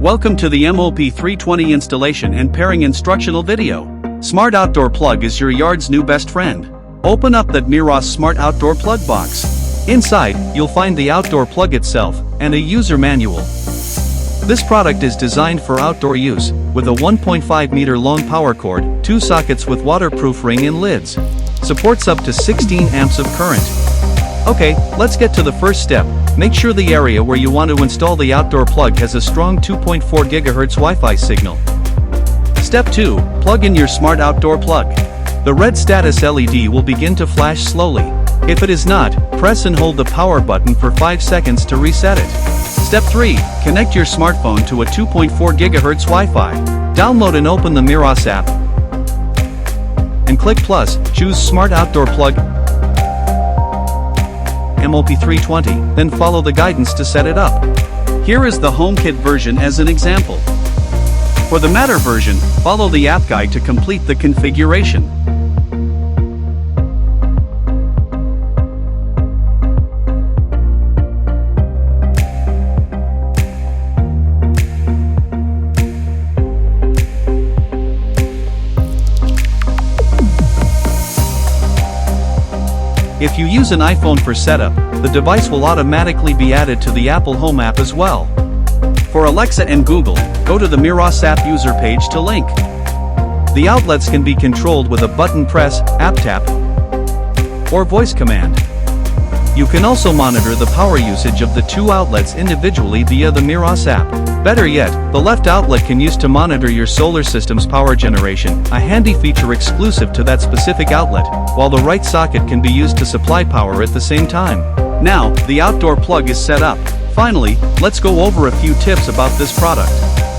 Welcome to the MOP320 installation and pairing instructional video. Smart Outdoor Plug is your yard's new best friend. Open up that Meross Smart Outdoor Plug box. Inside, you'll find the outdoor plug itself, and a user manual. This product is designed for outdoor use, with a 1.5 meter long power cord, 2 sockets with waterproof ring and lids. Supports up to 16 amps of current. Okay, let's get to the first step. Make sure the area where you want to install the outdoor plug has a strong 2.4 GHz Wi-Fi signal. Step 2. Plug in your Smart Outdoor Plug. The red status LED will begin to flash slowly. If it is not, press and hold the power button for 5 seconds to reset it. Step 3. Connect your smartphone to a 2.4 GHz Wi-Fi. Download and open the Meross app. And click plus, choose Smart Outdoor Plug MOP320, then follow the guidance to set it up. Here is the HomeKit version as an example. For the Matter version, follow the app guide to complete the configuration. If you use an iPhone for setup, the device will automatically be added to the Apple Home app as well. For Alexa and Google, go to the Meross app user page to link. The outlets can be controlled with a button press, app tap, or voice command. You can also monitor the power usage of the 2 outlets individually via the Meross app. Better yet, the left outlet can use to monitor your solar system's power generation, a handy feature exclusive to that specific outlet, while the right socket can be used to supply power at the same time. Now, the outdoor plug is set up. Finally, let's go over a few tips about this product.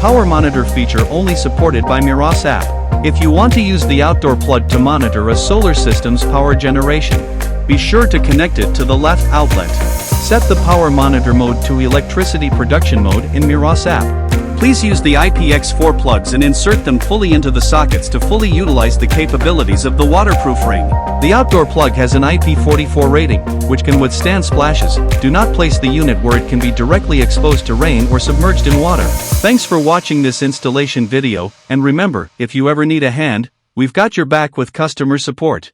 Power monitor feature only supported by Meross app. If you want to use the outdoor plug to monitor a solar system's power generation, be sure to connect it to the left outlet. Set the power monitor mode to electricity production mode in Meross app. Please use the IPX4 plugs and insert them fully into the sockets to fully utilize the capabilities of the waterproof ring. The outdoor plug has an IP44 rating, which can withstand splashes. Do not place the unit where it can be directly exposed to rain or submerged in water. Thanks for watching this installation video, and remember, if you ever need a hand, we've got your back with customer support.